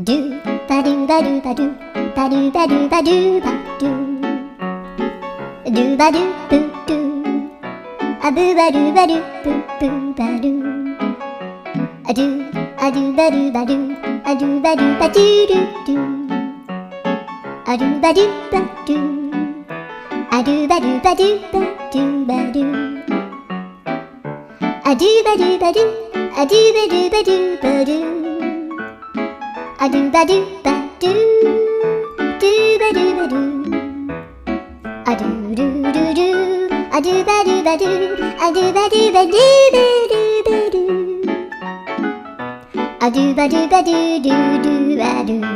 do ba do ba do ba do ba do ba do ba do ba do ba do boo do a boo ba do ba do boo boo ba do a do ba do ba do a do ba do ba do do do a do ba do ba do a do ba do ba do ba do ba do a do ba do ba do a do ba do ba do ba do a do ba do ba do do ba do ba do a do do do do a do ba do ba do a do ba do ba do ba do ba do a do ba do ba do do do ba do